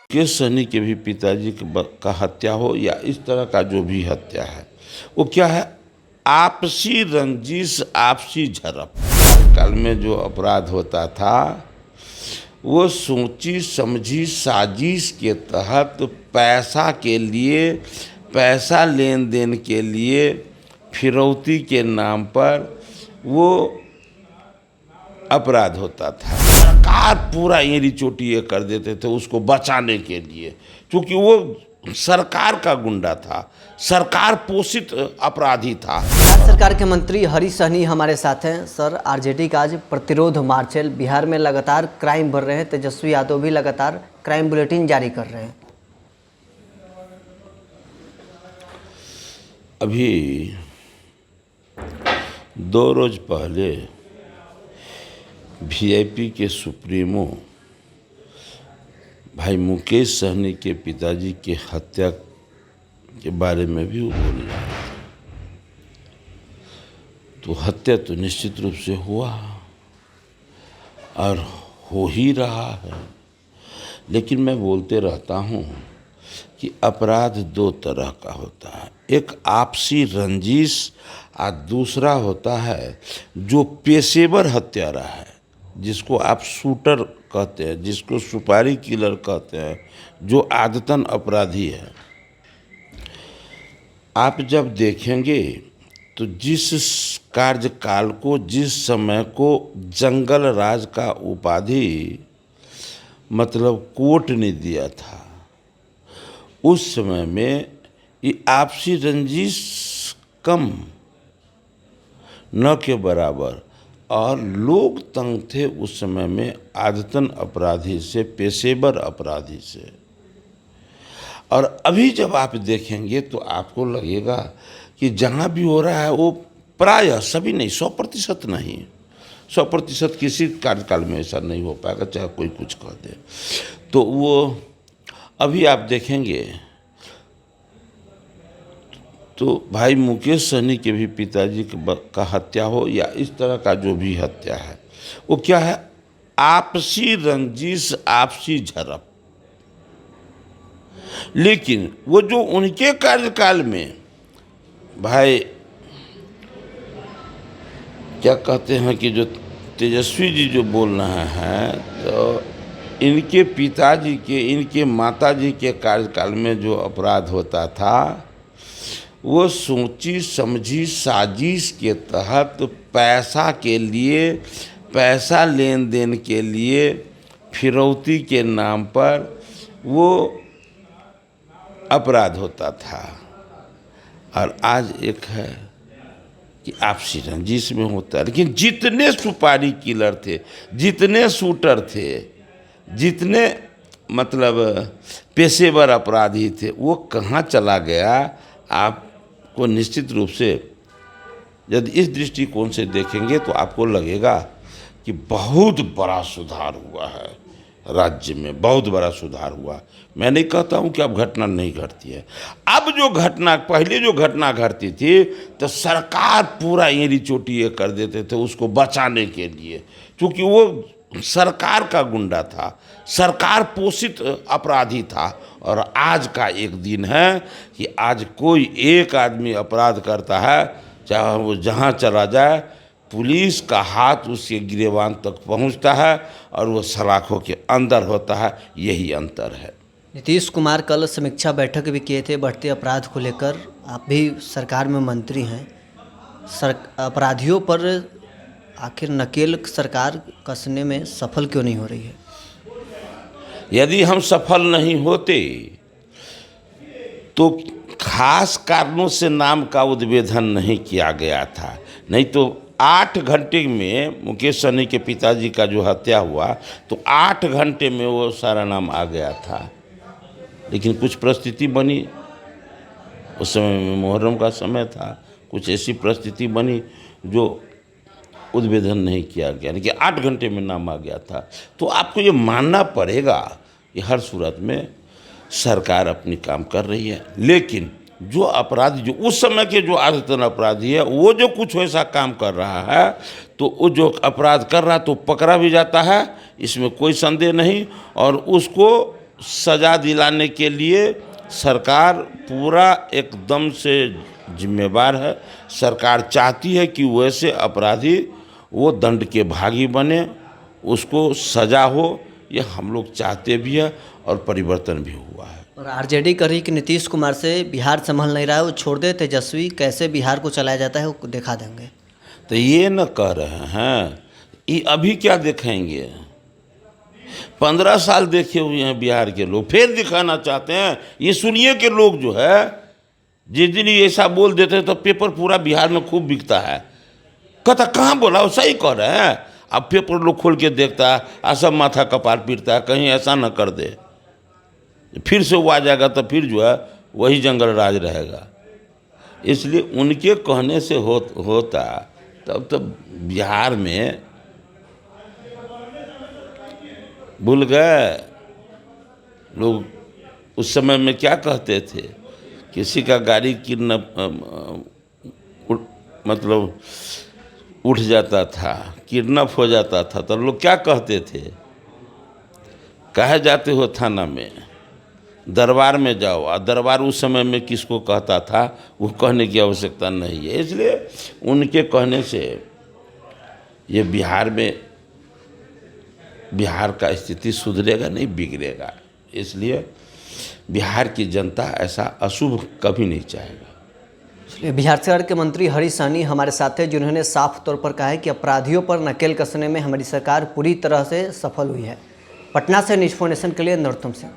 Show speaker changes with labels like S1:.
S1: मुकेश सहनी के भी पिताजी का हत्या हो या इस तरह का जो भी हत्या है, वो क्या है, आपसी रंजिश, आपसी झड़प। काल में जो अपराध होता था वो सोची समझी साजिश के तहत पैसा के लिए, पैसा लेन देन के लिए, फिरौती के नाम पर वो अपराध होता था। सरकार पूरा एड़ी चोटी ये कर देते थे उसको बचाने के लिए, क्योंकि वो सरकार का गुंडा था, सरकार पोषित अपराधी था।
S2: राज्य सरकार के मंत्री हरीश सहनी हमारे साथ हैं। सर, आरजेडी का आज प्रतिरोध मार्च है। बिहार में लगातार क्राइम बढ़ रहे हैं। तेजस्वी यादव भी लगातार क्राइम बुलेटिन जारी कर रहे हैं।
S1: अभी 2 रोज पहले वीआईपी के सुप्रीमो भाई मुकेश सहनी के पिताजी के हत्या के बारे में भी वो बोल रहा है। तो हत्या तो निश्चित रूप से हुआ और हो ही रहा है, लेकिन मैं बोलते रहता हूँ कि अपराध 2 तरह का होता है। एक आपसी रंजिश और दूसरा होता है जो पेशेवर हत्यारा है, जिसको आप शूटर कहते हैं, जिसको सुपारी किलर कहते हैं, जो आदतन अपराधी है। आप जब देखेंगे तो जिस कार्यकाल को, जिस समय को जंगल राज का उपाधि मतलब कोर्ट ने दिया था, उस समय में ये आपसी रंजिश कम न के बराबर और लोग तंग थे उस समय में आदतन अपराधी से, पेशेवर अपराधी से। और अभी जब आप देखेंगे तो आपको लगेगा कि जहाँ भी हो रहा है वो प्रायः सभी नहीं, 100% नहीं, 100% किसी कार्यकाल में ऐसा नहीं हो पाएगा, चाहे कोई कुछ कह दे। तो वो अभी आप देखेंगे तो भाई मुकेश सहनी के भी पिताजी का हत्या हो या इस तरह का जो भी हत्या है, वो क्या है, आपसी रंजिश, आपसी झड़प। लेकिन वो जो उनके कार्यकाल में भाई क्या कहते हैं कि जो तेजस्वी जी जो बोल रहे हैं, तो इनके पिताजी के, इनके माताजी के कार्यकाल में जो अपराध होता था वो सोची समझी साजिश के तहत पैसा के लिए, पैसा लेन देन के लिए, फिरौती के नाम पर वो अपराध होता था। और आज एक है कि आपसी रंजिश में होता है। लेकिन जितने सुपारी किलर थे, जितने शूटर थे, जितने मतलब पेशेवर अपराधी थे, वो कहाँ चला गया, आपको निश्चित रूप से यदि इस दृष्टिकोण से देखेंगे तो आपको लगेगा कि बहुत बड़ा सुधार हुआ है राज्य में, बहुत बड़ा सुधार हुआ। मैं नहीं कहता हूँ कि अब घटना नहीं घटती है। अब जो घटना, पहले जो घटना घटती थी तो सरकार पूरा एड़ी चोटी ये कर देते थे उसको बचाने के लिए, क्योंकि वो सरकार का गुंडा था, सरकार पोषित अपराधी था। और आज का एक दिन है कि आज कोई एक आदमी अपराध करता है, चाहे वो जहाँ चला जाए, पुलिस का हाथ उसके गिरेबान तक पहुंचता है और वो सलाखों के अंदर होता है। यही अंतर है।
S2: नीतीश कुमार कल समीक्षा बैठक भी किए थे बढ़ते अपराध को लेकर। आप भी सरकार में मंत्री हैं। अपराधियों पर आखिर नकेल सरकार कसने में सफल क्यों नहीं हो रही है?
S1: यदि हम सफल नहीं होते तो खास कारणों से नाम का उद्भेदन नहीं किया गया था। नहीं तो 8 घंटे में मुकेश सहनी के पिताजी का जो हत्या हुआ तो 8 घंटे में वो सारा नाम आ गया था। लेकिन कुछ परिस्थिति बनी, उस समय में मुहर्रम का समय था, कुछ ऐसी परिस्थिति बनी जो उद्भेदन नहीं किया गया, लेकिन 8 घंटे में नाम आ गया था। तो आपको ये मानना पड़ेगा कि हर सूरत में सरकार अपनी काम कर रही है। लेकिन जो अपराधी, जो उस समय के जो आदतन अपराधी है, वो जो कुछ ऐसा काम कर रहा है तो वो जो अपराध कर रहा है तो पकड़ा भी जाता है, इसमें कोई संदेह नहीं। और उसको सज़ा दिलाने के लिए सरकार पूरा एकदम से जिम्मेवार है। सरकार चाहती है कि वैसे अपराधी वो दंड के भागी बने, उसको सज़ा हो, ये हम लोग चाहते भी हैं और परिवर्तन भी हुआ है।
S2: और आरजेडी कर रही कि नीतीश कुमार से बिहार संभल नहीं रहा है, वो छोड़ दे, तेजस्वी कैसे बिहार को चलाया जाता है वो दिखा देंगे।
S1: तो ये न कह रहे हैं, ये अभी क्या दिखाएंगे? 15 साल देखे हुए हैं बिहार के लोग, फिर दिखाना चाहते हैं। ये सुनिए कि लोग जो है जिस दिन ये ऐसा बोल देते हैं तो पेपर पूरा बिहार में खूब बिकता है। कहता कहाँ बोला, वो सही कह रहे हैं। अब पेपर लोग खोल के देखता है और सब माथा कपार पीटता है, कहीं ऐसा न कर दे, फिर से वो आ जाएगा तो फिर जो है वही जंगल राज रहेगा। इसलिए उनके कहने से होता तब तो बिहार में भूल गए लोग। उस समय में क्या कहते थे, किसी का गाड़ी मतलब उठ जाता था, किडनैप हो जाता था, तो लोग क्या कहते थे, कहे जाते हो थाना में, दरबार में जाओ। और दरबार उस समय में किसको कहता था, वो कहने की आवश्यकता नहीं है। इसलिए उनके कहने से ये बिहार का स्थिति सुधरेगा नहीं, बिगड़ेगा। इसलिए बिहार की जनता ऐसा अशुभ कभी नहीं चाहेगा।
S2: बिहार सरकार के मंत्री हरीश सहनी हमारे साथ हैं, जिन्होंने साफ तौर पर कहा है कि अपराधियों पर नकेल कसने में हमारी सरकार पूरी तरह से सफल हुई है। पटना से न्यूज़ 4 नेशन के लिए नरोत्तम सिंह।